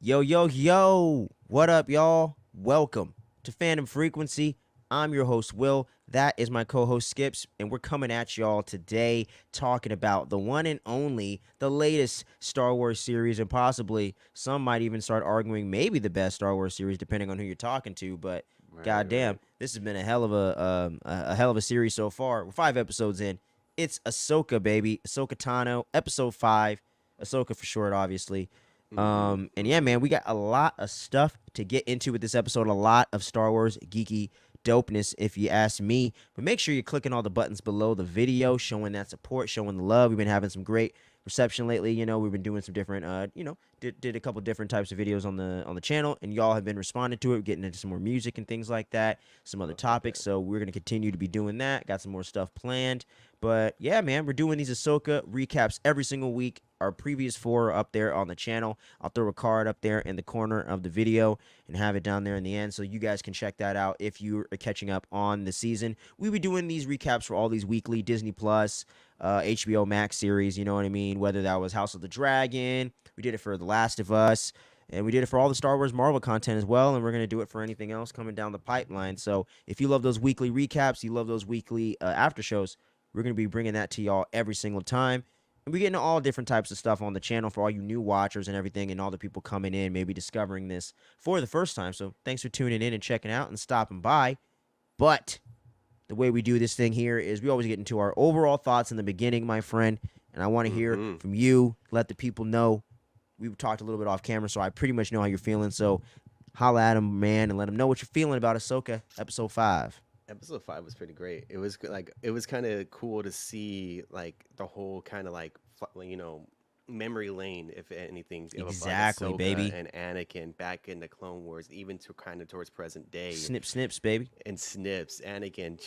Yo, yo, yo. What up, y'all? Welcome to Fandom Frequency. I'm your host, Will. That is my co host, Skips. And we're coming at y'all today talking about the one and only, the latest Star Wars series, and possibly some might even start arguing maybe the best Star Wars series, depending on who you're talking to. But Right, goddamn, right. this has been a hell of a hell of a series so far. We're 5 episodes in. It's Ahsoka, baby. Ahsoka Tano, episode 5. Ahsoka for short, obviously. Mm-hmm. And yeah, Mm-hmm. man, we got a lot of stuff to get into with this episode. A lot of Star Wars geeky dopeness, if you ask me. But make sure you're clicking all the buttons below the video, showing that support, showing the love. We've been having some great reception lately. We've been doing some different, did a couple different types of videos on the channel, and y'all have been responding to it, getting into some more music and things like that, some other Okay, topics. good. So we're gonna continue to be doing that. Got some more stuff planned. But yeah, man, we're doing these Ahsoka recaps every single week. Our previous four are up there on the channel. I'll throw a card up there in the corner of the video and have it down there in the end so you guys can check that out if you are catching up on the season. We'll be doing these recaps for all these weekly Disney Plus, HBO Max series, you know what I mean? Whether that was House of the Dragon, we did it for The Last of Us, and we did it for all the Star Wars Marvel content as well, and we're going to do it for anything else coming down the pipeline. So if you love those weekly recaps, you love those weekly after shows, we're going to be bringing that to y'all every single time. And we get into all different types of stuff on the channel for all you new watchers and everything, and all the people coming in, maybe discovering this for the first time. So thanks for tuning in and checking out and stopping by. But the way we do this thing here is we always get into our overall thoughts in the beginning, my friend. And I want to hear Mm-hmm. from you. Let the people know. We've talked a little bit off camera, so I pretty much know how you're feeling. So holla at them, man, and let them know what you're feeling about Ahsoka episode 5. Episode 5 was pretty great. It was kind of cool to see like the whole kind of like memory lane, if anything, of like Exactly, Ahsoka baby. and Anakin back in the Clone Wars, even to kind of towards present day. Snip, snips, baby. And Snips, Anakin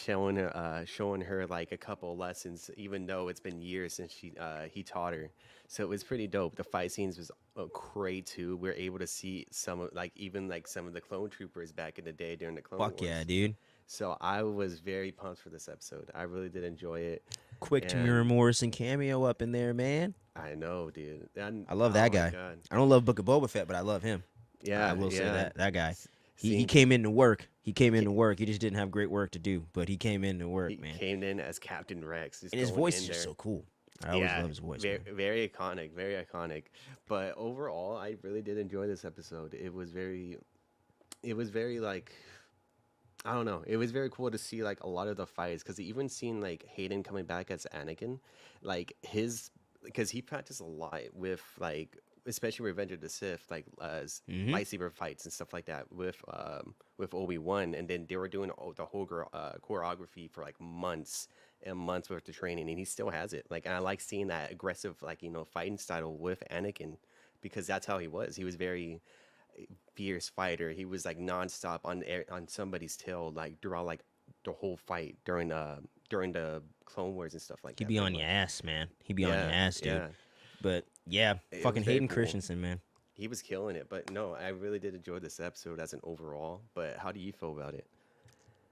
showing her like a couple lessons, even though it's been years since he taught her. So it was pretty dope. The fight scenes was great too. We're able to see some of like even like some of the clone troopers back in the day during the Clone Fuck yeah, Wars. dude. So I was very pumped for this episode. I really did enjoy it, Quick and Tamira Morrison cameo up in there, man. I know, dude. And I love oh that my guy. god, I don't love Book of Boba Fett, but I love him. I yeah, will say yeah. that guy. He Seeing came in to work. He he came in to work. He just didn't have great work to do, but he came in to work, he man. came in as Captain Rex, just And his going voice is in just there. so cool. I always Yeah, love his voice, very man. very iconic, very iconic. But overall, I really did enjoy this episode. It was very like I don't know. It was very cool to see like a lot of the fights because even seeing like Hayden coming back as Anakin, like his because he practiced a lot with like especially Revenge of the Sith, like Mm-hmm. lightsaber fights and stuff like that with Obi-Wan, and then they were doing the whole choreography for like months and months worth of training, and he still has it. Like, and I like seeing that aggressive, like fighting style with Anakin, because that's how he was. He was very fierce fighter. He was like nonstop on somebody's tail, like throughout like the whole fight during the Clone Wars and stuff like He'd that, be pretty on your much. ass, man. He'd be on your Yeah, ass, dude. yeah. But yeah, It fucking was very Hayden cool. Christensen, man. He was killing it, but no, I really did enjoy this episode as an overall. But how do you feel about it?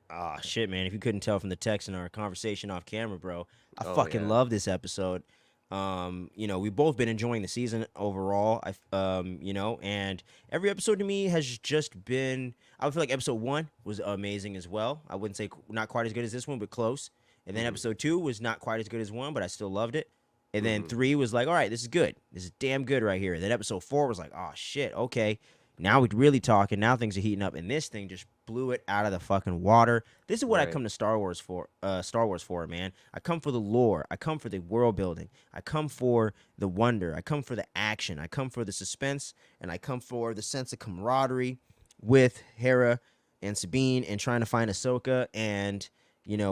Ah, shit, man. If you couldn't tell from the text in our conversation off camera, bro, I Oh fucking yeah. love this episode. We've both been enjoying the season overall. And every episode to me has just been. I would feel like episode 1 was amazing as well. I wouldn't say not quite as good as this one, but close. And then Mhm. episode 2 was not quite as good as 1, but I still loved it. And then Mhm. 3 was like, all right, this is good. This is damn good right here. And then episode 4 was like, oh shit, okay. Now we're really talking. Now things are heating up, and this thing just blew it out of the fucking water. This is what I Right. come to Star Wars for. Star Wars for, man. I come for the lore. I come for the world building. I come for the wonder. I come for the action. I come for the suspense, and I come for the sense of camaraderie with Hera and Sabine, and trying to find Ahsoka, and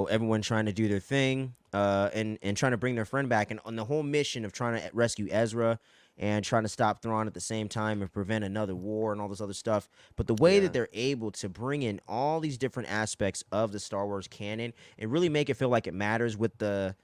everyone trying to do their thing, and trying to bring their friend back, and on the whole mission of trying to rescue Ezra and trying to stop Thrawn at the same time and prevent another war and all this other stuff. But the way that Yeah. they're able to bring in all these different aspects of the Star Wars canon and really make it feel like it matters with the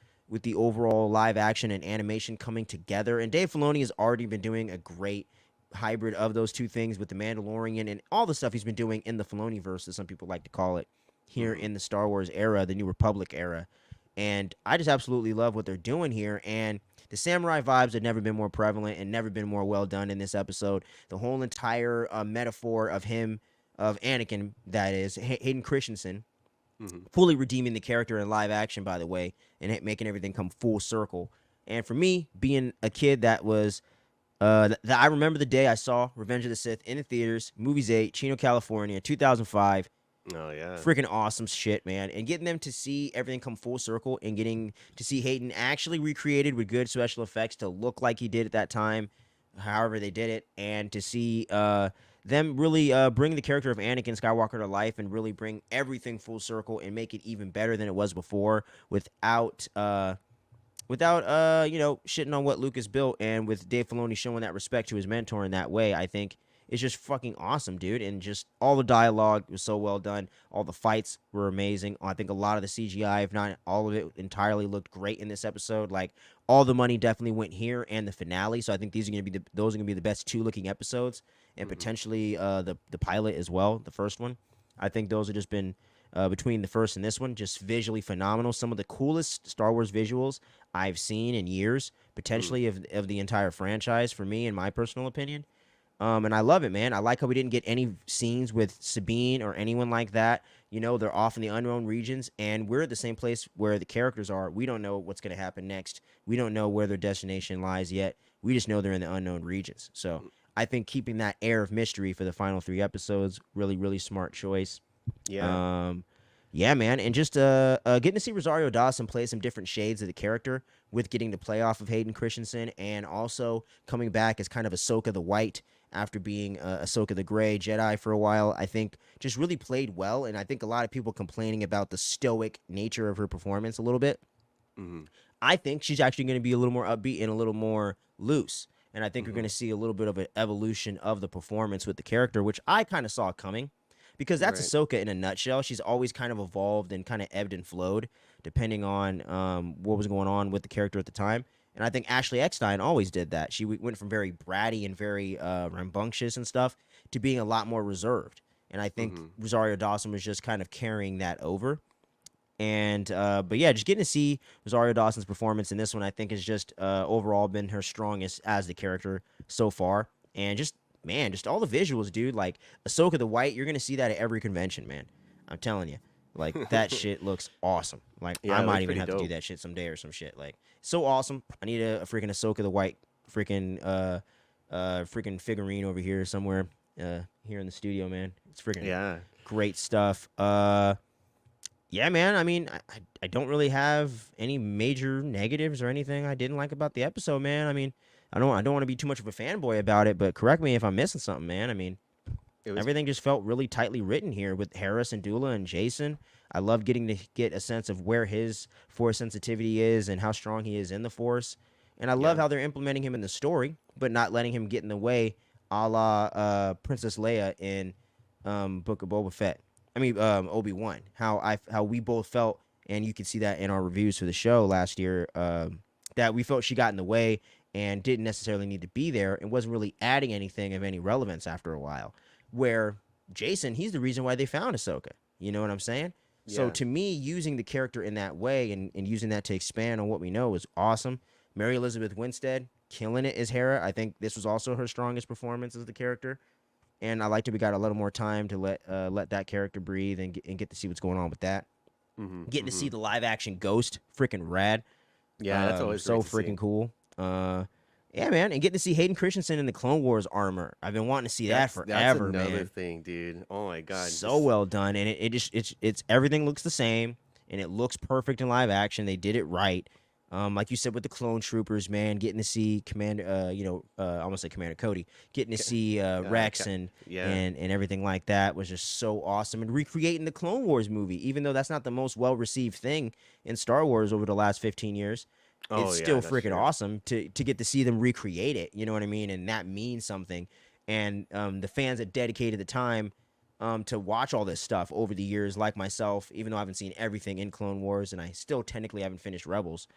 overall live action and animation coming together. And Dave Filoni has already been doing a great hybrid of those two things with the Mandalorian and all the stuff he's been doing in the Filoni verse, as some people like to call it, here Mhm. in the Star Wars era, the New Republic era. And I just absolutely love what they're doing here. And the samurai vibes had never been more prevalent and never been more well done in this episode. The whole entire metaphor of him, of Anakin, that is Hayden Christensen, Mm-hmm. fully redeeming the character in live action, by the way, and making everything come full circle. And for me, being a kid that was I remember the day I saw Revenge of the Sith in the theaters, Movies 8, Chino, California, 2005. Oh yeah. Freaking awesome shit, man. And getting them to see everything come full circle and getting to see Hayden actually recreated with good special effects to look like he did at that time, however they did it, and to see them really bring the character of Anakin Skywalker to life and really bring everything full circle and make it even better than it was before without shitting on what Lucas built, and with Dave Filoni showing that respect to his mentor in that way. I think it's just fucking awesome, dude. And just all the dialogue was so well done. All the fights were amazing. I think a lot of the CGI, if not all of it entirely, looked great in this episode. Like, all the money definitely went here and the finale. So I think those are gonna be the best two looking episodes, and Mm-hmm. potentially the pilot as well, the first one. I think those have just been between the first and this one, just visually phenomenal. Some of the coolest Star Wars visuals I've seen in years, Mm. potentially of the entire franchise, for me, in my personal opinion. And I love it, man. I like how we didn't get any scenes with Sabine or anyone like that. You know, they're off in the unknown regions, and we're at the same place where the characters are. We don't know what's going to happen next. We don't know where their destination lies yet. We just know they're in the unknown regions. So I think keeping that air of mystery for the final three episodes, really, really smart choice. Yeah. Um, yeah, man, and just getting to see Rosario Dawson play some different shades of the character, with getting the play off of Hayden Christensen, and also coming back as kind of Ahsoka the White after being Ahsoka the Gray Jedi for a while. I think just really played well, and I think a lot of people complaining about the stoic nature of her performance a little bit. Mm-hmm. I think she's actually going to be a little more upbeat and a little more loose. And I think we're Mm-hmm. going to see a little bit of an evolution of the performance with the character, which I kind of saw coming, because that's Right. Ahsoka in a nutshell. She's always kind of evolved and kind of ebbed and flowed depending on what was going on with the character at the time. And I think Ashley Eckstein always did that. She went from very bratty and very rambunctious and stuff to being a lot more reserved. And I think Mm-hmm. Rosario Dawson was just kind of carrying that over. And but yeah, just getting to see Rosario Dawson's performance in this one, I think, has just overall been her strongest as the character so far. And just, man, just all the visuals, dude. Like Ahsoka the White, you're gonna see that at every convention, man. I'm telling you, like that shit looks awesome. Like I Yeah, it might looks even pretty have to do dope. that shit someday or some shit. Like so awesome. I need a freaking Ahsoka the White freaking figurine over here somewhere here in the studio, man. It's freaking Yeah. great stuff. Yeah, man. I mean, I don't really have any major negatives or anything I didn't like about the episode, man. I mean, I don't want to be too much of a fanboy about it, but correct me if I'm missing something, man. I mean, It was. everything just felt really tightly written here with Harris and Dula and Jason. I love getting to get a sense of where his force sensitivity is and how strong he is in the force. And I love Yeah. how they're implementing him in the story, but not letting him get in the way, a la Princess Leia in Book of Boba Fett. I mean, Obi-Wan. How we both felt, and you can see that in our reviews for the show last year, that we felt she got in the way and didn't necessarily need to be there and wasn't really adding anything of any relevance after a while. Where Jason, he's the reason why they found Ahsoka. You know what I'm saying? So Yeah. to me, using the character in that way and using that to expand on what we know is awesome. Mary Elizabeth Winstead killing it as Hera. I think this was also her strongest performance as the character, and I liked that we got a little more time to let that character breathe and get to see what's going on with that. Mm-hmm. Getting to Mm-hmm. see the live action Ghost, freaking rad, Yeah, that's always so great to see. freaking cool. Yeah, man, and getting to see Hayden Christensen in the Clone Wars armor. I've been wanting to see that That's forever, another man. thing, dude. Oh my god, So just well done, and it just it's everything looks the same, and it looks perfect in live action. They did it right. Like you said with the clone troopers, man, getting to see Commander, I want to say Commander Cody, getting to see Rex yeah. and everything like that was just so awesome. And recreating the Clone Wars movie, even though that's not the most well received thing in Star Wars over the last 15 years, Oh it's yeah, still that's freaking true. awesome to get to see them recreate it. You know what I mean? And that means something. And the fans that dedicated the time to watch all this stuff over the years, like myself, even though I haven't seen everything in Clone Wars, and I still technically haven't finished Rebels.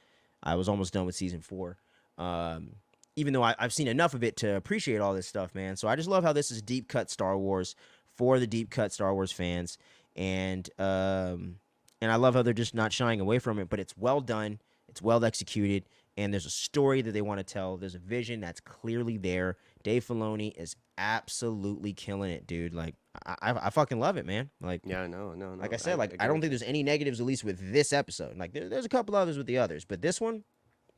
I was almost done with season 4. Um, Even though I've seen enough of it to appreciate all this stuff, man. So I just love how this is deep cut Star Wars for the deep cut Star Wars fans, and I love how they're just not shying away from it, but it's well done. It's well executed, and there's a story that they want to tell. There's a vision that's clearly there. Dave Filoni is absolutely killing it, dude. Like I fucking love it, man. Yeah, no, no, Like I no. I said, like I agree don't with think you. there's any negatives, at least with this episode. Like there's a couple others with the others, but this one,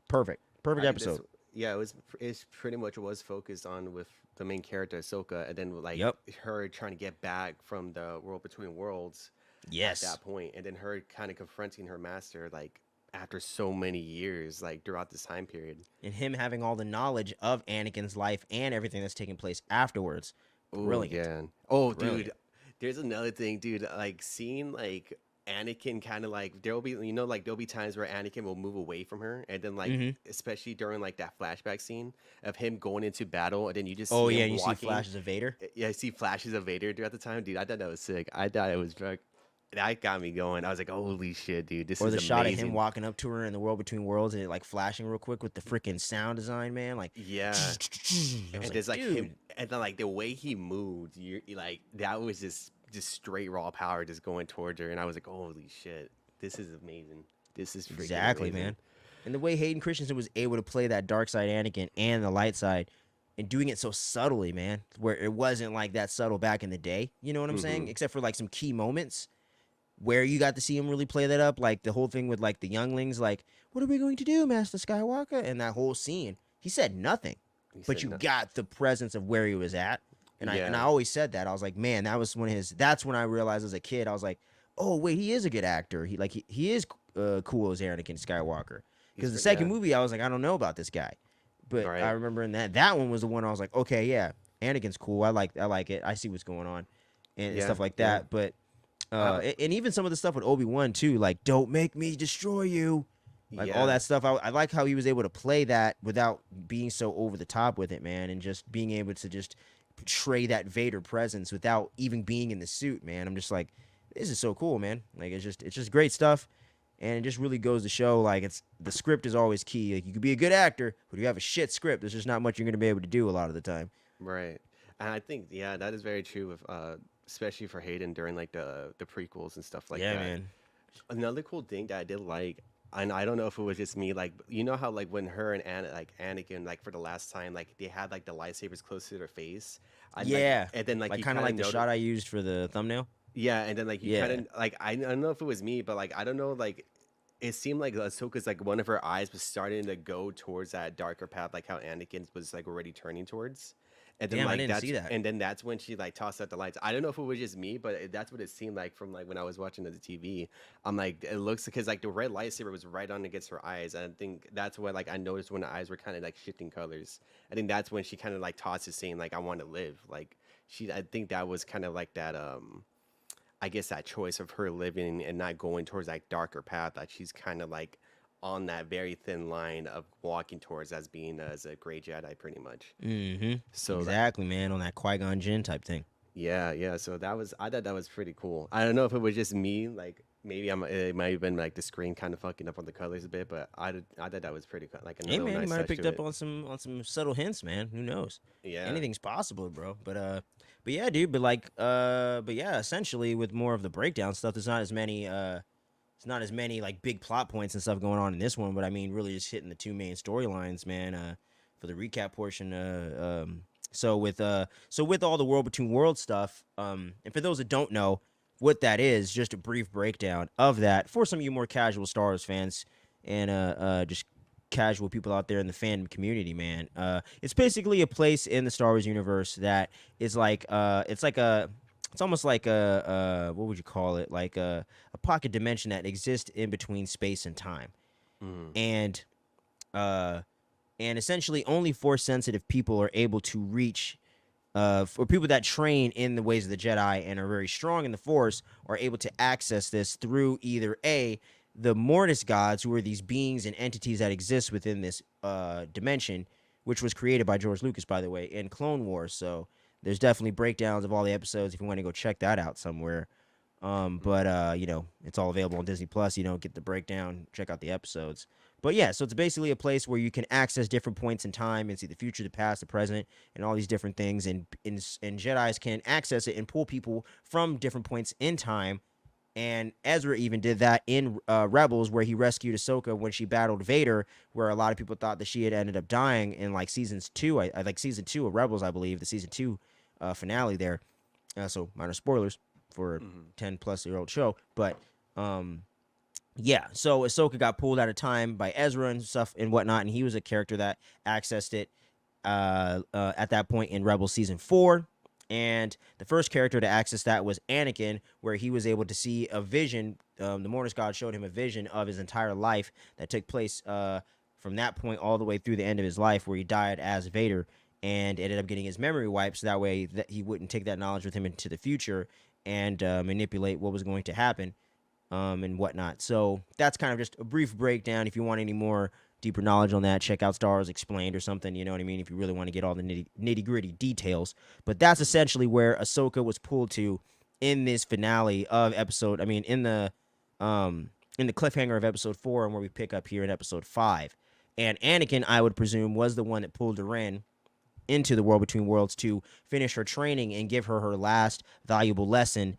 perfect, perfect This, episode. yeah, it's pretty much was focused on with the main character Ahsoka, and then like Yep. her trying to get back from the world between worlds at Yes. that point, and then her kind of confronting her master like after so many years, like throughout this time period. And him having all the knowledge of Anakin's life and everything that's taking place afterwards. Oh Brilliant. yeah. Oh, dude. Brilliant. There's another thing, dude. Like seeing like Anakin kind of like there'll be like there'll be times where Anakin will move away from her, and then like Mm-hmm. especially during like that flashback scene of him going into battle, and then you just Oh see yeah, him and you see walking. flashes of Vader. Yeah, I see flashes of Vader throughout the time, dude. I thought that was sick. I thought it was drug. That got me going. I was like, holy shit, dude, this Or is the shot of him amazing. walking up to her in the world between worlds and it like flashing real quick with the freaking sound design, man. Like, Yeah. I was And like, there's like him, dude, and then like the way he moved, you like that was just straight raw power just going towards her, and I was like, holy shit, this is amazing. This is freaking exactly, amazing. man. And the way Hayden Christensen was able to play that dark side Anakin and the light side and doing it so subtly, man, where it wasn't like that subtle back in the day. You know what I'm Mm-hmm. saying? Except for like some key moments where you got to see him really play that up, like the whole thing with like the younglings, like, what are we going to do, Master Skywalker? And that whole scene, he said nothing, He but said you no. got the presence of where he was at. And I Yeah, always said that. I was like, man, that was one of his. That's when I realized as a kid, I was like, oh wait, he is a good actor. He is cool as Anakin Skywalker. he's Because the great. second Yeah, movie, I was like, I don't know about this guy, but I right. remember in that one was the one I was like, okay, yeah, Anakin's cool. I like it. I see what's going on, and Yeah, stuff like yeah. that. But I have a and even some of the stuff with Obi-Wan too, like don't make me destroy you, like all yeah. that stuff. I like how he was able to play that without being so over the top with it, man, and just being able to just portray that Vader presence without even being in the suit, man. I'm just like, this is so cool, man. Like it's just great stuff, and it just really goes to show like it's the script is always key. Like you could be a good actor, but if you have a shit script, there's just not much you're gonna be able to do a lot of the time. Right. And I think yeah, that is very true with especially for Hayden during like the prequels and stuff like Yeah, that. man. Another cool thing that I did like, and I don't know if it was just me, like you know how like when her and like Anakin like for the last time like they had like the lightsabers close to their face, I like Yeah, and then like like you kind of kind of like the notice shot I used for the thumbnail. yeah, and then like you kind Yeah. of like I don't know if it was me, but like I don't know like it seemed like Ahsoka's like one of her eyes was starting to go towards that darker path, like how Anakin's was like already turning towards. And then Damn, I like didn't see that. that's when she like tossed out the lights. I don't know if it was just me, but that's what it seemed like from like when I was watching the TV. I'm like it looks because like the red lightsaber was right on against her eyes, and I think that's what like I noticed when the eyes were kind of like shifting colors. I think that's when she kind of like tosses saying like I want to live. Like I think that was kind of like that I guess that choice of her living and not going towards that darker path that she's kind of like on that very thin line of walking towards as being as a gray Jedi pretty much. Mm-hmm. So that Exactly, man. On that Qui-Gon Jinn type thing. yeah, yeah. So that was I thought that was pretty cool. I don't know if it was just me, like maybe it might have been like the screen kind of fucking up on the colors a bit, but I thought that was pretty like Hey, another man, you nice might have touch picked to up it. on some subtle hints, man. Who knows? Yeah. Anything's possible, bro. But yeah, dude. But yeah. Essentially, with more of the breakdown stuff, there's not as many it's not as many like big plot points and stuff going on in this one. But I mean, really just hitting the two main storylines, man. For the recap portion, so with all the world between worlds stuff, and for those that don't know what that is, just a brief breakdown of that for some of you more casual Star Wars fans and just casual people out there in the fandom community, man. It's basically a place in the Star Wars universe that is like it's almost like a what would you call it? Like a pocket dimension that exists in between space and time, Mm, and uh and essentially only force sensitive people are able to reach for people that train in the ways of the Jedi and are very strong in the Force are able to access this through either the Mortis gods, who are these beings and entities that exist within this dimension, which was created by George Lucas, by the way, in Clone Wars. So there's definitely breakdowns of all the episodes if you want to go check that out somewhere. But it's all available on Disney Plus. You know, get the breakdown, check out the episodes. But yeah, so it's basically a place where you can access different points in time and see the future, the past, the present, and all these different things. And Jedi's can access it and pull people from different points in time And Ezra even did that in Rebels, where he rescued Ahsoka when she battled Vader, where a lot of people thought that she had ended up dying in like seasons two. I like season two of Rebels, I believe, the season two finale there. So minor spoilers for a Hmm. 10-plus-year-old show, but yeah. So Ahsoka got pulled out of time by Ezra and stuff and whatnot, and he was a character that accessed it at that point in Rebels season four. And the first character to access that was Anakin, where he was able to see a vision. The Mortis God showed him a vision of his entire life that took place from that point all the way through the end of his life, where he died as Vader and ended up getting his memory wiped, so that way that he wouldn't take that knowledge with him into the future and manipulate what was going to happen and whatnot. So that's kind of just a brief breakdown. If you want any more deeper knowledge on that, check out Star Wars Explained or something. You know what I mean? If you really want to get all the nitty gritty details. But that's Hmm. essentially where Ahsoka was pulled to in this finale of episode. I mean, in the cliffhanger of episode 4, and where we pick up here in episode 5. And Anakin, I would presume, was the one that pulled her into the world between worlds to finish her training and give her her last valuable lesson,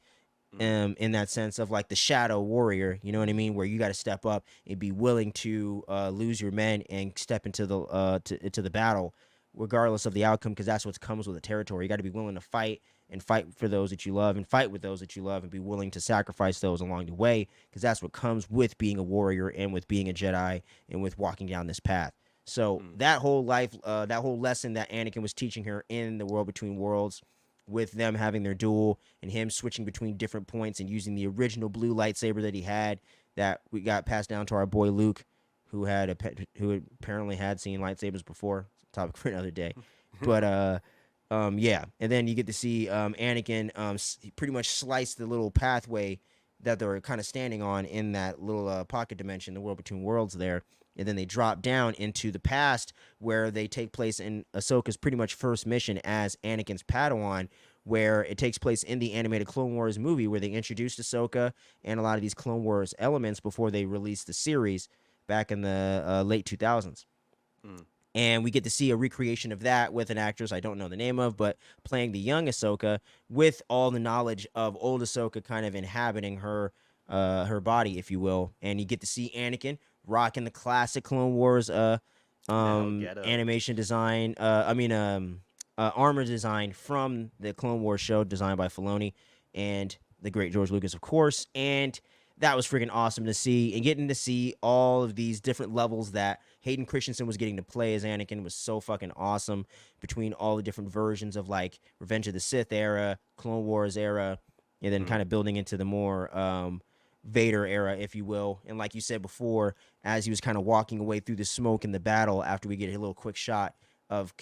Hmm. in that sense of like the shadow warrior, you know what I mean, where you got to step up and be willing to lose your men and step into the battle regardless of the outcome, because that's what comes with the territory. You got to be willing to fight and fight for those that you love and fight with those that you love and be willing to sacrifice those along the way, because that's what comes with being a warrior and with being a Jedi and with walking down this path. So Hmm. that whole life, that whole lesson that Anakin was teaching her in the world between worlds, with them having their duel and him switching between different points and using the original blue lightsaber that he had, that we got passed down to our boy Luke, who apparently had seen lightsabers before. Topic for another day, but yeah, and then you get to see Anakin pretty much slice the little pathway that they're kind of standing on in that little pocket dimension, the world between worlds there. And then they drop down into the past, where they take place in Ahsoka's pretty much first mission as Anakin's Padawan, where it takes place in the animated Clone Wars movie, where they introduced Ahsoka and a lot of these Clone Wars elements before they released the series back in the late 2000s. Hmm. And we get to see a recreation of that with an actress I don't know the name of, but playing the young Ahsoka with all the knowledge of old Ahsoka kind of inhabiting her body, if you will. And you get to see Anakin rocking the classic Clone Wars Now get up. animation design. Armor design from the Clone Wars show, designed by Filoni and the great George Lucas, of course. And that was freaking awesome to see, and getting to see all of these different levels that Hayden Christensen was getting to play as Anakin was so fucking awesome, between all the different versions of like Revenge of the Sith era, Clone Wars era, and then Hmm. kind of building into the more Vader era, if you will. And like you said before, as he was kind of walking away through the smoke in the battle, after we get a little quick shot of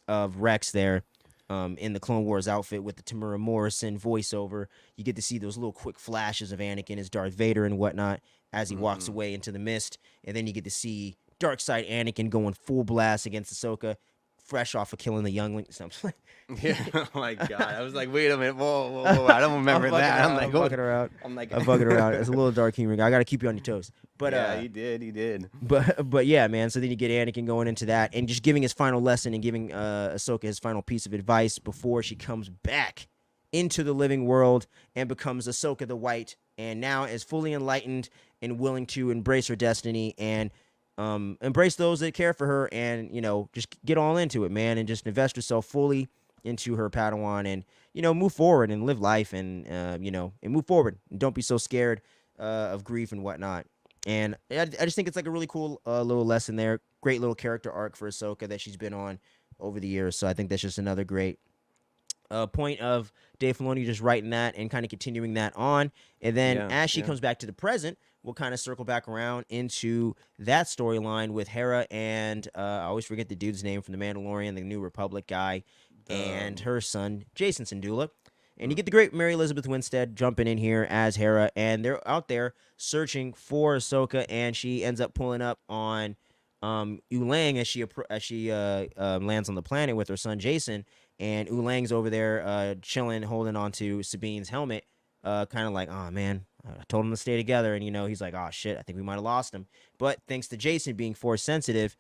Rex there, in the Clone Wars outfit with the Tamura Morrison voiceover. You get to see those little quick flashes of Anakin as Darth Vader and whatnot as he walks Hmm. away into the mist. And then you get to see Dark Side Anakin going full blast against Ahsoka, fresh off of killing the youngling. So Yeah. Oh my God. I was like, wait a minute. Whoa, whoa, whoa. I don't I'm remember fucking that. I'm around. like, I'm oh. fucking around. I'm like, I'm fucking around. It's a little dark humor. I got to keep you on your toes. But yeah, he did. He did. but yeah, man. So then you get Anakin going into that and just giving his final lesson and giving Ahsoka his final piece of advice before she comes back into the living world and becomes Ahsoka the White, and now is fully enlightened and willing to embrace her destiny and embrace those that care for her, and just get all into it, man, and just invest herself fully into her Padawan, and move forward and live life, and and move forward, and don't be so scared of grief and whatnot. And I just think it's like a really cool little lesson there. Great little character arc for Ahsoka that she's been on over the years. So I think that's just another great point of Dave Filoni just writing that and kind of continuing that on. And then Yeah. as she Yeah. comes back to the present, we'll kind of circle back around into that storyline with Hera and I always forget the dude's name from The Mandalorian, the New Republic guy, and Um. her son, Jason Syndulla. And you Mm. get the great Mary Elizabeth Winstead jumping in here as Hera, and they're out there searching for Ahsoka, and she ends up pulling up on Ulang as she lands on the planet with her son Jason, and Ulang's over there chilling, holding on to Sabine's helmet, kind of like, oh man, I told him to stay together, and he's like, oh shit, I think we might have lost him. But thanks to Jason being force sensitive,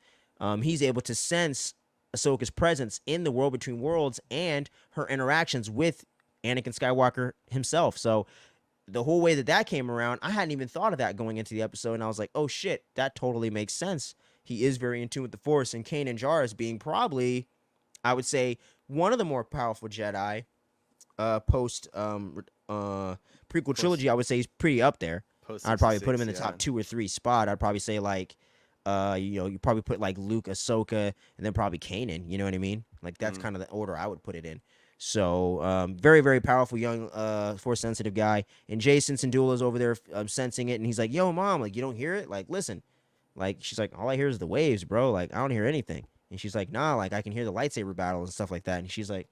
he's able to sense Ahsoka's presence in the world between worlds and her interactions with Anakin Skywalker himself. So the whole way that came around, I hadn't even thought of that going into the episode, and I was like, oh shit, that totally makes sense. He is very in tune with the Force, and Kanan Jarrus being probably, I would say, one of the more powerful Jedi, post prequel Post trilogy. I would say he's pretty up there. post I'd probably put him 66, in the yeah. top 2 or 3 spot. I'd probably say like, you probably put like Luke, Ahsoka, and then probably Kanan. You know what I mean? Like that's Mm. kind of the order I would put it in. So very very powerful young force sensitive guy. And Jason Syndulla's over there sensing it, and he's like, "Yo, mom, like you don't hear it? Like listen." Like she's like, "All I hear is the waves, bro. Like I don't hear anything." And she's like, "Nah, like I can hear the lightsaber battle and stuff like that." And she's like,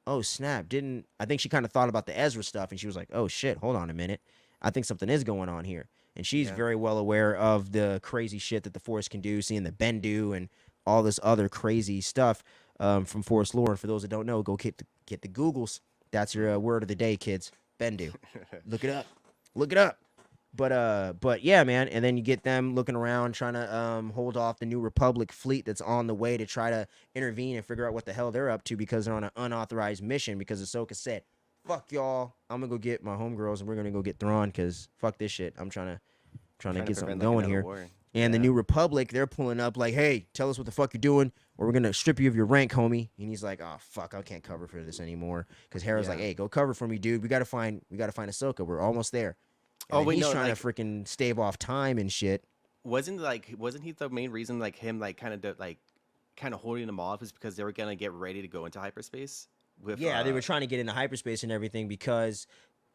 "Oh snap, didn't I think she kind of thought about the Ezra stuff, and she was like, "Oh shit, hold on a minute. I think something is going on here." And she's Yeah. very well aware of the crazy shit that the Force can do, seeing the Bendu and all this other crazy stuff from Force lore. And for those that don't know, go get the Googles. That's your word of the day, kids. Bendu. Look it up. Look it up. But yeah, man. And then you get them looking around, trying to hold off the New Republic fleet that's on the way to try to intervene and figure out what the hell they're up to because they're on an unauthorized mission. Because Ahsoka said, "Fuck y'all, I'm gonna go get my homegirls and we're gonna go get Thrawn because fuck this shit. I'm trying to Trying to get something prevent like going another here." war. And the Yeah. New Republic, they're pulling up like, "Hey, tell us what the fuck you're doing, or we're gonna strip you of your rank, homie." And he's like, "Oh fuck, I can't cover for this anymore." Because Hera's like, Yeah. "Hey, go cover for me, dude. We gotta find Ahsoka. We're almost there." And Oh then wait, he's no, trying to like freaking stave off time and shit. wasn't he the main reason like him like kind of holding them off is because they were gonna get ready to go into hyperspace with Yeah, they were trying to get into hyperspace and everything because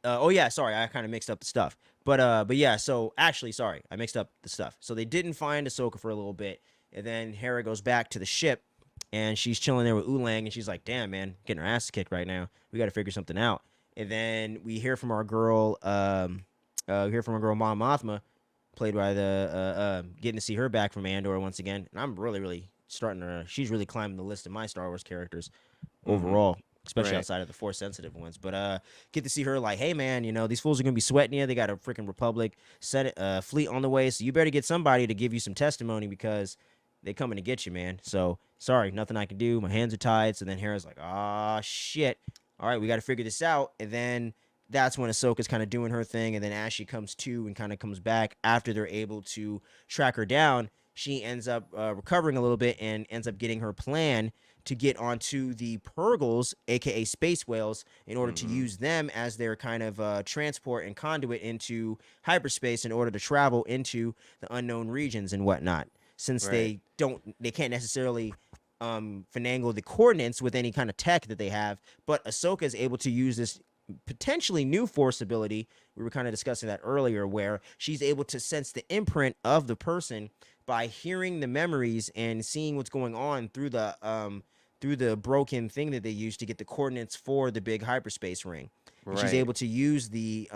oh yeah, sorry, I kind of mixed up the stuff. But yeah, so actually, sorry, I mixed up the stuff. So they didn't find Ahsoka for a little bit, and then Hera goes back to the ship, and she's chilling there with Ulang, and she's like, "Damn, man, getting her ass kicked right now. We got to figure something out." And then we hear from our girl, Mon Mothma, played by the getting to see her back from Andor once again, and I'm really, really starting to. She's really climbing the list of my Star Wars characters Mm-hmm. overall, especially Right. outside of the force sensitive ones. But get to see her like, hey man, these fools are gonna be sweating you. They got a freaking Republic fleet on the way, so you better get somebody to give you some testimony because they coming to get you, man. So sorry, nothing I can do. My hands are tied. So then Hera's like, ah shit. All right, we got to figure this out. And then that's when Ahsoka's kind of doing her thing, and then as she comes to and kind of comes back after they're able to track her down, she ends up recovering a little bit and ends up getting her plan to get onto the Purgles, aka space whales, in order to Mm-hmm. use them as their kind of transport and conduit into hyperspace in order to travel into the unknown regions and whatnot. Since Right. they can't necessarily finagle the coordinates with any kind of tech that they have, but Ahsoka is able to use this potentially new force ability. We were kind of discussing that earlier, where she's able to sense the imprint of the person by hearing the memories and seeing what's going on through the broken thing that they use to get the coordinates for the big hyperspace ring. And she's Right. able to use the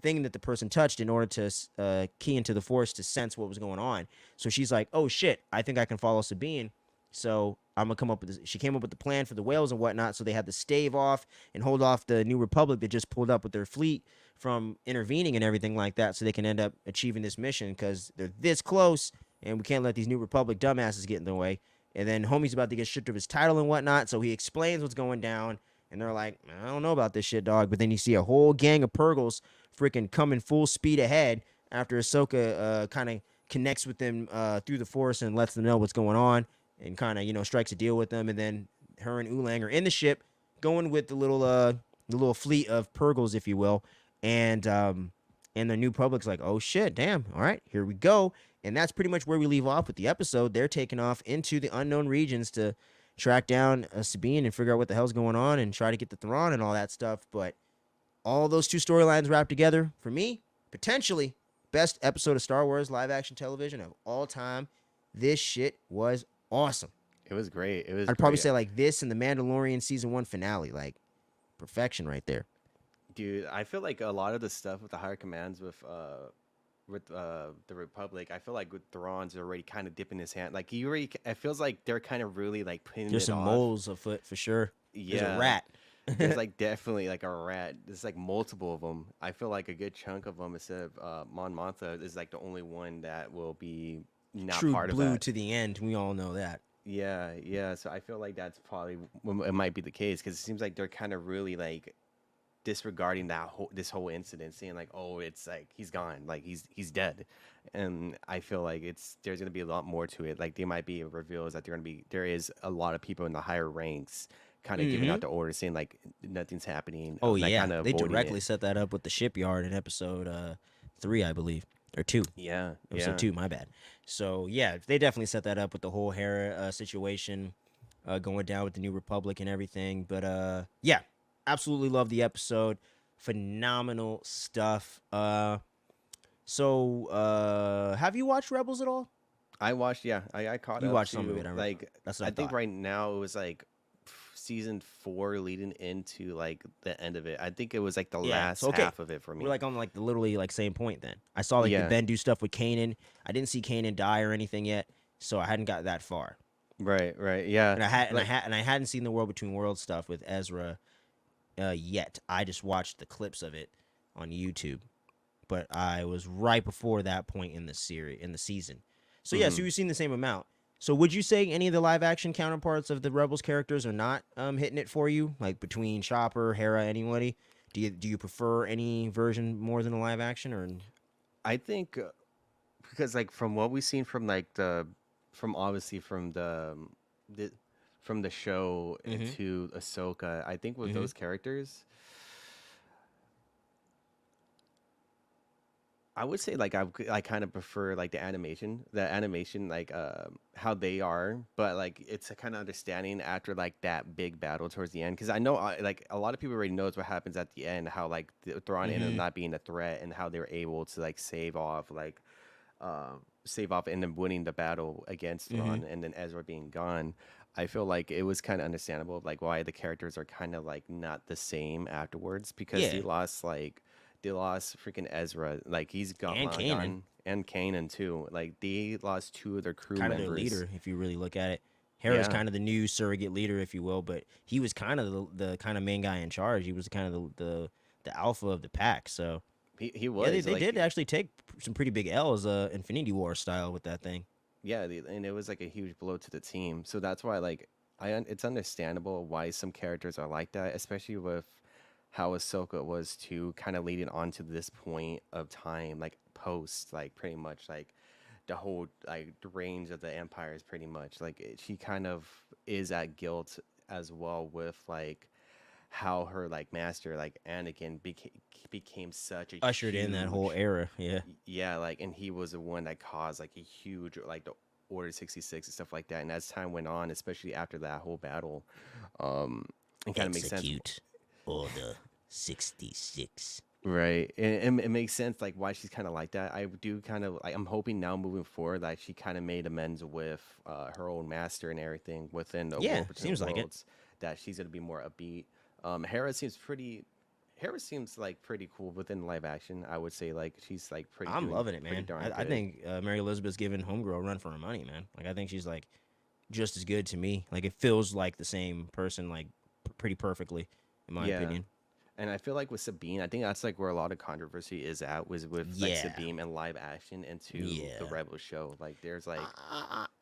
thing that the person touched in order to key into the force to sense what was going on. So she's like, "Oh shit, I think I can follow Sabine." So I'm gonna come up with this. She came up with the plan for the whales and whatnot. So they had to stave off and hold off the New Republic that just pulled up with their fleet from intervening and everything like that, so they can end up achieving this mission because they're this close, and we can't let these New Republic dumbasses get in the way. And then homie's about to get stripped of his title and whatnot, so he explains what's going down, and they're like, "I don't know about this shit, dog." But then you see a whole gang of Purgles freaking coming full speed ahead after Ahsoka kind of connects with them through the Force and lets them know what's going on, and kind of strikes a deal with them. And then her and Ulang are in the ship, going with the little fleet of Purgles, if you will, and the New Public's like, "Oh shit, damn, all right, here we go." And that's pretty much where we leave off with the episode. They're taking off into the unknown regions to track down Sabine and figure out what the hell's going on and try to get the Thrawn and all that stuff. But all those two storylines wrapped together, for me, potentially best episode of Star Wars live action television of all time. This shit was awesome. It was great. It was I'd probably great. say like this and the Mandalorian season 1 finale, like perfection right there. Dude, I feel like a lot of the stuff with the higher commands with the Republic, I feel like with Thrawn's already kind of dipping his hand. Like he already, it feels like they're kind of really like putting There's it some off. moles afoot for sure. There's a Yeah, rat. there's like definitely like a rat. There's like multiple of them. I feel like a good chunk of them, instead of Mon Mothma, is like the only one that will be not True part of blue that. to the end. We all know that. Yeah, yeah. So I feel like that's probably it might be the case because it seems like they're kind of really like disregarding this whole incident, saying like, oh, it's like he's gone, like he's dead. And I feel like there's gonna be a lot more to it. Like there might be reveals that there is a lot of people in the higher ranks kind of giving Mm-hmm. out the orders, saying like nothing's happening, Oh like yeah, kind of they avoiding directly it. set that up with the shipyard in episode 3, I believe, or 2. Yeah, Episode yeah. 2, my bad. So yeah, they definitely set that up with the whole Hera situation going down with the New Republic and everything. But yeah, absolutely love the episode. Phenomenal stuff. Have you watched Rebels at all? I watched, yeah, I caught You up watched some of it. to like, That's what I I think thought. right now it was like season 4 leading into like the end of it. I think it was like the Yeah. So last okay, half of it for we're me. like on like the literally like same point. Then I saw like the Yeah, Bendu stuff with Kanan. I didn't see Kanan die or anything yet, so I hadn't got that far. right, right. Yeah. Like And I hadn't seen the World Between Worlds stuff with Ezra yet. I just watched the clips of it on YouTube, but I was right before that point in the season. So yeah, so mhm. you've seen the same amount. So would you say any of the live action counterparts of the Rebels characters are not hitting it for you? Like between Chopper, Hera, anybody? Do you prefer any version more than the live action or? I think because like from what we've seen from like from obviously the from the show Mm-hmm. to Ahsoka, I think with Mm-hmm. those characters, I would say like I kind of prefer like the animation like how they are, but like it's a kind of understanding after like that big battle towards the end, because I know like a lot of people already knows what happens at the end, how like Thrawn ended up Mm-hmm. not being a threat, and how they were able to like save off and then winning the battle against Mm-hmm. Thrawn, and then Ezra being gone. I feel like it was kind of understandable, like why the characters are kind of like not the same afterwards, because Yeah, they lost freaking Ezra, like he's and Kanan, gone, and Kanan too. Like they lost two of their crew kind of their members. leader, if you really look at it. Hera's Yeah, kind of the new surrogate leader, if you will, but he was kind of the kind of main guy in charge. He was kind of the alpha of the pack. So he yeah, was they did like, actually take some pretty big L's, Infinity War style with that thing. yeah, and it was like a huge blow to the team. So that's why like it's understandable why some characters are like that, especially with how Ahsoka was too, kind of leading on to this point of time, like post, like pretty much like the whole like the range of the empire is pretty much like she kind of is at guilt as well, with like how her like master like Anakin became such a Ushered in that whole huge, era. Yeah. yeah, like, and he was the one that caused like a huge like the Order 66 and stuff like that. And as time went on, especially after that whole battle, um, it kind of makes sense. Execute Order 66. Right. And it makes sense like why she's kind of like that. I do kind of like, I'm hoping now moving forward that she kind of made amends with her own master and everything within the Yeah, World Between seems like it. Worlds, that she's going to be more upbeat. Hera seems like pretty cool within live action. I would say like she's like I'm loving it, pretty man. darn I good. think Mary Elizabeth's giving Homegirl a run for her money, man. Like I think she's like just as good to me. Like it feels like the same person, like pretty perfectly, in my Yeah. opinion. And I feel like with Sabine, I think that's like where a lot of controversy is at, was with like Yeah, Sabine and live action into the yeah. Rebel show. Like there's like,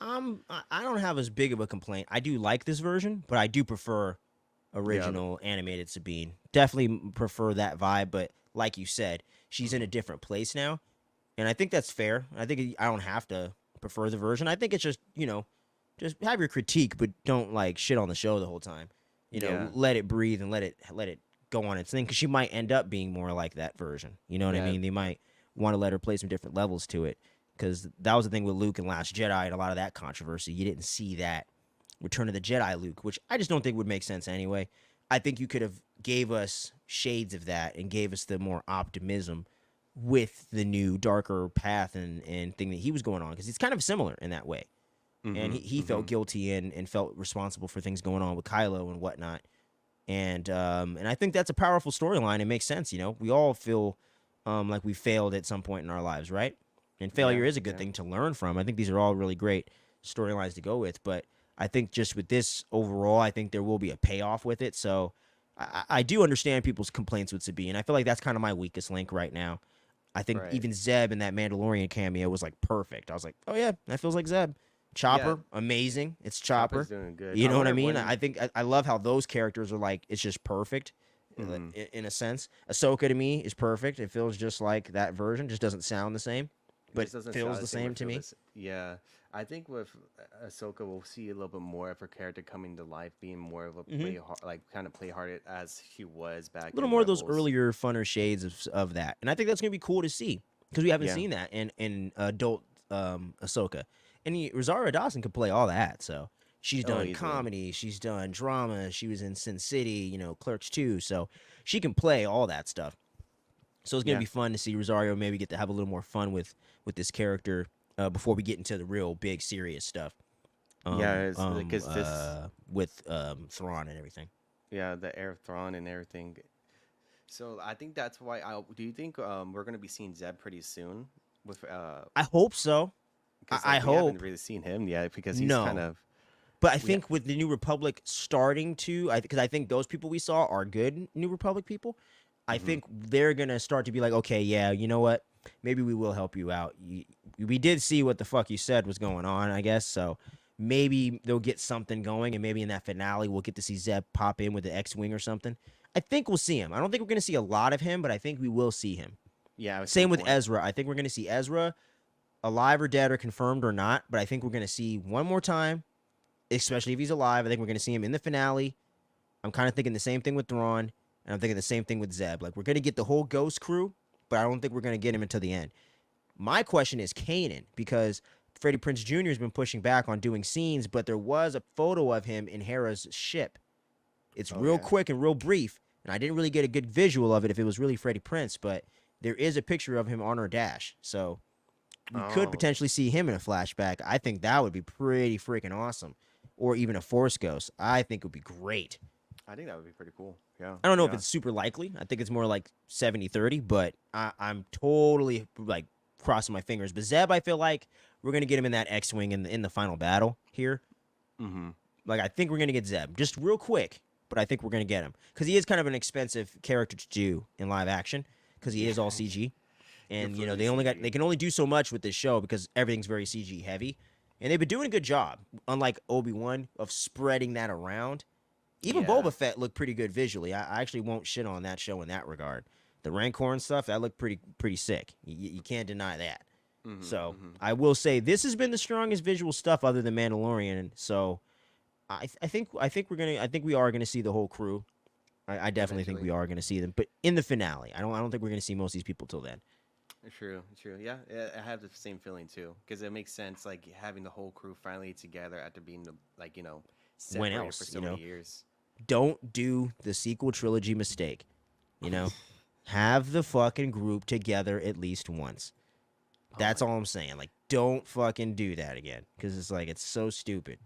I don't have as big of a complaint. I do like this version, but I do prefer yeah, original animated Sabine. Definitely prefer that vibe, but like you said, she's in a different place now, and I think that's fair. I think I don't have to prefer the version. I think it's just just have your critique, but don't like shit on the show the whole time. yeah, Let it breathe and let it go on its thing because she might end up being more like that version. You know what I yeah, mean? They might want to let her play some different levels to it because that was the thing with Luke and Last Jedi and a lot of that controversy. You didn't see that Return of the Jedi Luke, which I just don't think would make sense anyway. I think you could have gave us shades of that and gave us the more optimism with the new darker path and thing that he was going on because he's kind of similar in that way. And mm-hmm, he mm-hmm, felt guilty and felt responsible for things going on with Kylo and whatnot. And I think that's a powerful storyline. It makes sense, We all feel like we failed at some point in our lives, right? And yeah, failure is a good yeah, thing to learn from. I think these are all really great storylines to go with, but I think just with this overall, I think there will be a payoff with it. So I do understand people's complaints with Sabine. I feel like that's kind of my weakest link right now. I think right, even Zeb in that Mandalorian cameo was like perfect. I was like, oh yeah, that feels like Zeb. yeah. Chopper, amazing. It's Chopper's Chopper. doing good. You I know what I wonder mean? when, I think I love how those characters are like it's just perfect. Hmm. in a sense. Ahsoka to me is perfect. It feels just like that version, just doesn't sound the same, It but just doesn't feels sound the the same or same to feel me. this. Yeah, I think with Ahsoka, we'll see a little bit more of her character coming to life, being more of a Hmm. like kind of play hearted as she was A back little in more of those Rebels. earlier, funner shades of that, and I think that's gonna be cool to see because we haven't Yeah. seen that in adult Ahsoka. And Rosario Dawson could play all that, so she's Oh, done easily. comedy, she's done drama, she was in Sin City, Clerks 2, so she can play all that stuff. So it's gonna Yeah. be fun to see Rosario maybe get to have a little more fun with this character before we get into the real big serious stuff. Yeah, because this, With Thrawn and everything. yeah, the Air of Thrawn and everything. So I think that's why. Do you think we're gonna be seeing Zeb pretty soon? With I hope so. because I like we haven't hope really seen him yet because he's kind no. of But I we. think with the New Republic starting to, because I think those people we saw are good New Republic people. I Hmm. think they're gonna start to be like, okay, yeah, you know what? Maybe we will help you out. We did see what the fuck you said was going on, I guess. So maybe they'll get something going, and maybe in that finale we'll get to see Zeb pop in with the X-wing or something. I think we'll see him. I don't think we're gonna see a lot of him, but I think we will see him. Yeah, at some Same with point. Ezra. I think we're gonna see Ezra alive or dead or confirmed or not, but I think we're gonna see one more time, especially if he's alive. I think we're going to see him in the finale. I'm kind of thinking the same thing with Thrawn, and I'm thinking the same thing with Zeb. Like, we're going to get the whole Ghost crew, but I don't think we're going to get him until the end. My question is Kanan, because Freddie Prinze Jr. has been pushing back on doing scenes, but there was a photo of him in Hera's ship. It's Oh real yeah. quick and real brief, and I didn't really get a good visual of it if it was really Freddie Prinze, but there is a picture of him on her dash. So we could Oh, potentially see him in a flashback. I think that would be pretty freaking awesome. Or even a Force Ghost. I think would be great. I think that would be pretty cool. Yeah, I don't know if yeah. it's super likely. I think it's more like 70-30, but I'm totally like crossing my fingers. But Zeb, I feel like we're going to get him in that X-Wing in the final battle here. Mm-hmm. Like, I think we're going to get Zeb just real quick, but I think we're going to get him because he is kind of an expensive character to do in live action because he Yeah, is all CG. And completely they CG. can only do so much with this show because everything's very CG heavy, and they've been doing a good job. Unlike Obi-Wan of spreading that around, even Yeah. Boba Fett looked pretty good visually. I actually won't shit on that show in that regard. The Rancor and stuff that looked pretty sick. You can't deny that. Mm-hmm. So Mm-hmm. I will say this has been the strongest visual stuff other than Mandalorian. So I think we are gonna see the whole crew. I definitely think Eventually. we are gonna see them, but in the finale, I don't think we're gonna see most of these people till then. True, true. Yeah, I have the same feeling too. Because it makes sense, like having the whole crew finally together after being like When separated for else, so many years. don't do the sequel trilogy mistake. You know, have the fucking group together at least once. Oh That's my all god. I'm saying. Like, don't fucking do that again because it's like it's so stupid.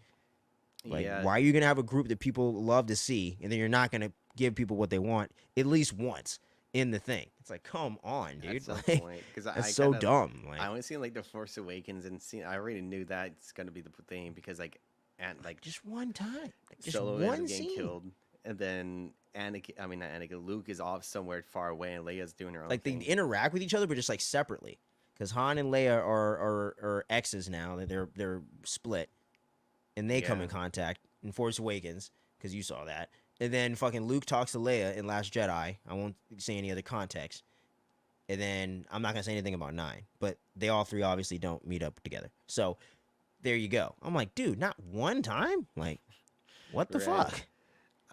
Like, Yeah, why are you gonna have a group that people love to see and then you're not gonna give people what they want at least once in the thing? It's like, come on, at dude. some Like, point, because that's I so kind of dumb. I Like, only seen like the Force Awakens and seen I already knew that it's gonna be the thing because like and like just one time, like, just Solo ends up one getting scene. killed, and then Anakin, I mean not Anakin, Luke is off somewhere far away, and Leia's doing her own Like, they thing. interact with each other, but just like separately. Because Han and Leia are exes now. They're split, and they come Yeah, in contact in Force Awakens because you saw that. And then fucking Luke talks to Leia in Last Jedi. I won't say any other context. And then I'm not gonna say anything about 9, but they all three obviously don't meet up together. So there you go. I'm like, dude, not one time. Like, what the right. fuck?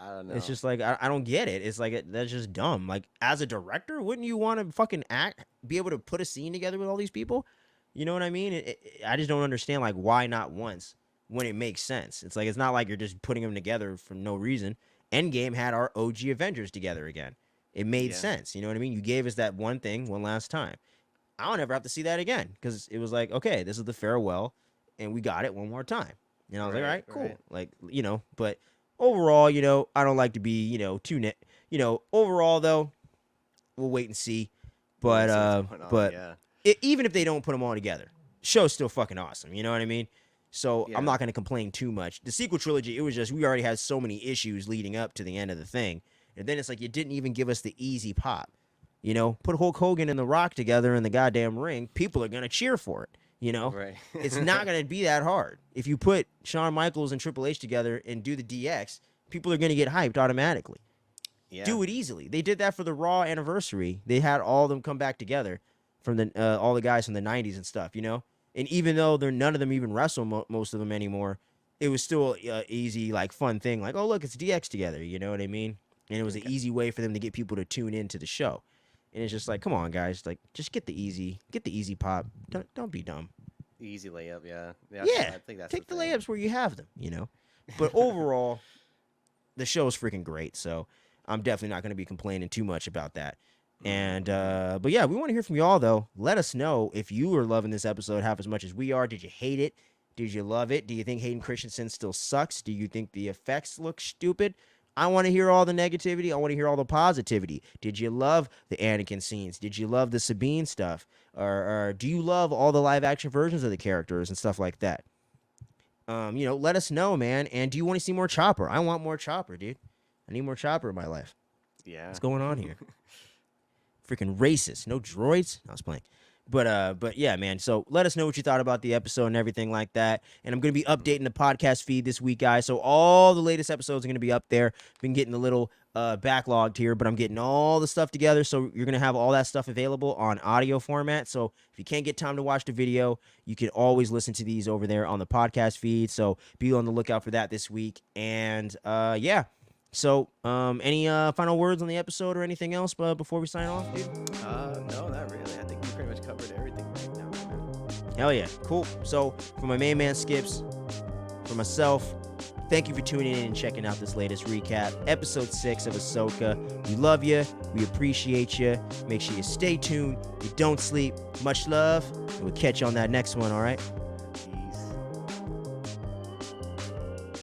I don't It's know. just like I don't get it. It's like that's just dumb. Like, as a director, wouldn't you want to fucking be able to put a scene together with all these people? You know what I mean? I just don't understand like why not once when it makes sense. It's like it's not like you're just putting them together for no reason. Endgame had our OG Avengers together again. It made Yeah, sense. You know what I mean? You gave us that one thing one last time. I don't ever have to see that again because it was like, okay, this is the farewell, and we got it one more time. And I was like, all right, right, right. cool. Like, but overall, I don't like to be, too overall though, we'll wait and see. We'll wait and But see what's going on. but Yeah, even if they don't put them all together, show's still fucking awesome. You know what I mean? So I'm yeah, not gonna complain too much. The sequel trilogy, it was just we already had so many issues leading up to the end of the thing, and then it's like you didn't even give us the easy pop. Put Hulk Hogan and The Rock together in the goddamn ring. People are gonna cheer for it. right. It's not gonna be that hard. If you put Shawn Michaels and Triple H together and do the DX, people are gonna get hyped automatically. Yeah. Do it easily. They did that for the Raw anniversary. They had all of them come back together from the all the guys from the '90s and stuff, you know. And even though they're none of them even wrestle most of them anymore, it was still easy, like fun thing. Like, oh look, it's DX together. You know what I mean? And it was an Okay. easy way for them to get people to tune into the show. And it's just like, come on, guys, like just get the easy pop. Don't be dumb. Easy layup. Yeah. Yeah, I think that's take the the thing. layups where you have them. You know. But overall, the show is freaking great. So I'm definitely not going to be complaining too much about that. And Mm-hmm. but yeah, we want to hear from y'all though. Let us know if you are loving this episode half as much as we are. Did you hate it? Did you love it? Do you think Hayden Christensen still sucks? Do you think the effects look stupid? I want to hear all the negativity. I want to hear all the positivity. Did you love the Anakin scenes? Did you love the Sabine stuff? Or do you love all the live action versions of the characters and stuff like that? Let us know, man. And do you want to see more Chopper? I want more Chopper, dude. I need more Chopper in my life. Yeah. What's going on here? Freaking racist. No droids. I was playing. But yeah, man. So let us know what you thought about the episode and everything like that. And I'm gonna be Mhm. updating the podcast feed this week, guys. So all the latest episodes are gonna be up there. Been getting a little backlogged here, but I'm getting all the stuff together. So you're gonna have all that stuff available on audio format. So if you can't get time to watch the video, you can always listen to these over there on the podcast feed. So be on the lookout for that this week. And yeah. So, any final words on the episode or anything else before we sign off, dude? No, not really. I think we pretty much covered everything right now, man. Hell yeah, cool. So, for my main man Skips, for myself, thank you for tuning in and checking out this latest recap, episode 6 of Ahsoka. We love you. We appreciate you. Make sure you stay tuned. You don't sleep. Much love. And we'll catch you on that next one, all right?